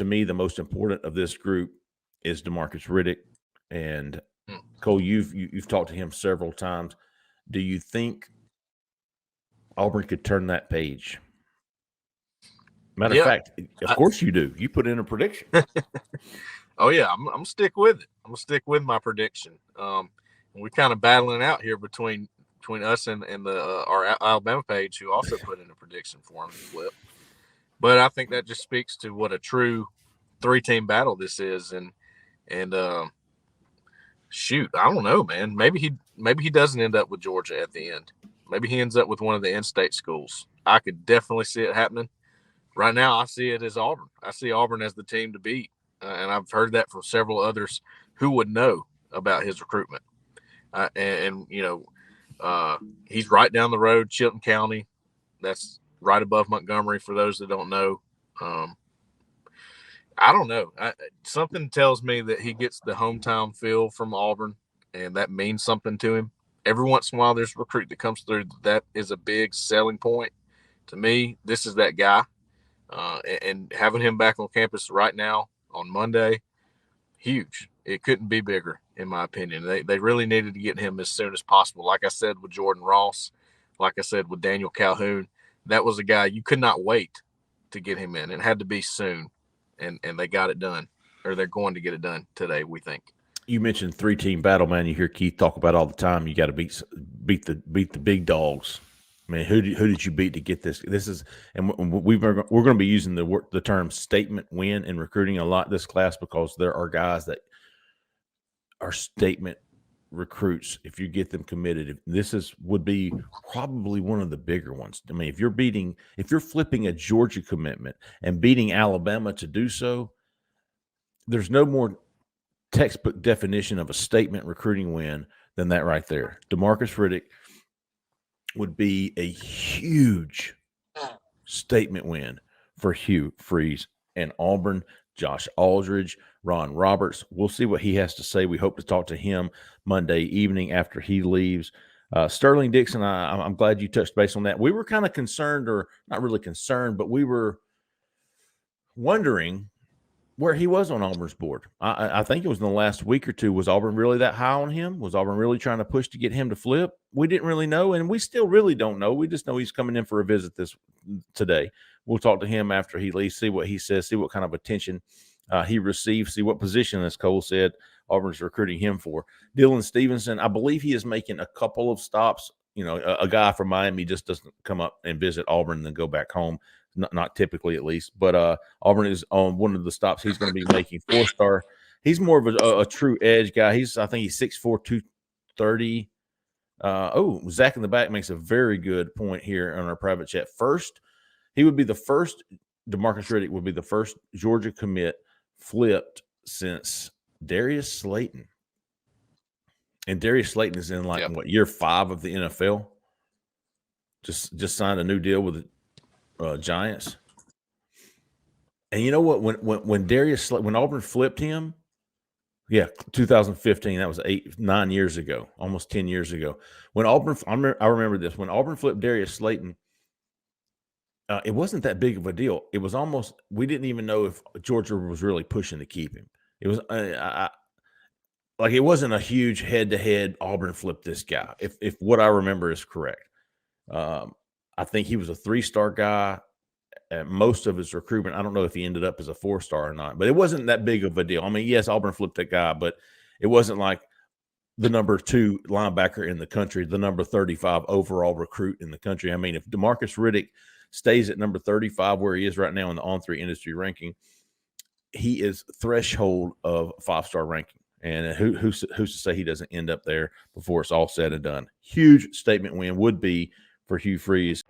to me, the most important of this group is Demarcus Riddick. And Cole, you've talked to him several times. Do you think Auburn could turn that page? Matter of fact, of course you do. You put in a prediction. Oh yeah, I'm gonna stick with it. I'm gonna stick with my prediction. We're kind of battling out here between us and the our Alabama page, who also put in a prediction for him to flip. But I think that just speaks to what a true 3-team battle this is, and shoot, I don't know, man. Maybe he doesn't end up with Georgia at the end. Maybe he ends up with one of the in-state schools. I could definitely see it happening. Right now, I see it as Auburn. I see Auburn as the team to beat, and I've heard that from several others who would know about his recruitment. He's right down the road, Chilton County. That's right above Montgomery, for those that don't know. I don't know. Something tells me that he gets the hometown feel from Auburn, and that means something to him. Every once in a while, there's a recruit that comes through. That is a big selling point. To me, this is that guy. And having him back on campus right now on Monday, huge. It couldn't be bigger, in my opinion. They really needed to get him as soon as possible. Like I said with Jordan Ross, like I said with Daniel Calhoun, that was a guy you could not wait to get him in. It had to be soon, and they got it done, or they're going to get it done today, we think. You mentioned 3-team battle, man. You hear Keith talk about all the time. You got to beat the big dogs. I mean, who did you beat to get this? This is, and we're going to be using the term statement win in recruiting a lot this class, because there are guys that are statement recruits if you get them committed. This would be probably one of the bigger ones. I mean, if you're flipping a Georgia commitment and beating Alabama to do so, there's no more textbook definition of a statement recruiting win than that right there. Demarcus Riddick would be a huge statement win for Hugh Freeze and Auburn. Josh Aldridge, Ron Roberts. We'll see what he has to say. We hope to talk to him Monday evening after he leaves. Sterling Dixon, I'm glad you touched base on that. We were kind of concerned, or not really concerned, but we were wondering where he was on Auburn's board. I think it was in the last week or two. Was Auburn really that high on him? Was Auburn really trying to push to get him to flip? We didn't really know, and we still really don't know. We just know he's coming in for a visit today. We'll talk to him after he leaves, see what he says, see what kind of attention he receives, see what position, as Cole said, Auburn's recruiting him for. Dylan Stevenson, I believe he is making a couple of stops. You know, a guy from Miami just doesn't come up and visit Auburn and then go back home. Not typically, at least. But Auburn is on one of the stops he's going to be making. 4-star. He's more of a true edge guy. I think he's 6'4", 230. Zach in the back makes a very good point here on our private chat. He would be the first. Demarcus Riddick would be the first Georgia commit flipped since Darius Slayton. And Darius Slayton is in year 5 of the NFL. Just signed a new deal with the Giants. And you know what? When Auburn flipped him, 2015. That was 9 years ago, almost 10 years ago. When Auburn, I remember this. When Auburn flipped Darius Slayton, it wasn't that big of a deal. It was almost, we didn't even know if Georgia was really pushing to keep him. It was it wasn't a huge head-to-head Auburn flip this guy, if what I remember is correct. I think he was a 3-star guy at most of his recruitment. I don't know if he ended up as a 4-star or not, but it wasn't that big of a deal. I mean, yes, Auburn flipped that guy, but it wasn't like the number 2 linebacker in the country, the number 35 overall recruit in the country. I mean, if Demarcus Riddick stays at number 35 where he is right now in the On3 industry ranking, he is threshold of 5-star ranking. And who's to say he doesn't end up there before it's all said and done? Huge statement win would be for Hugh Freeze.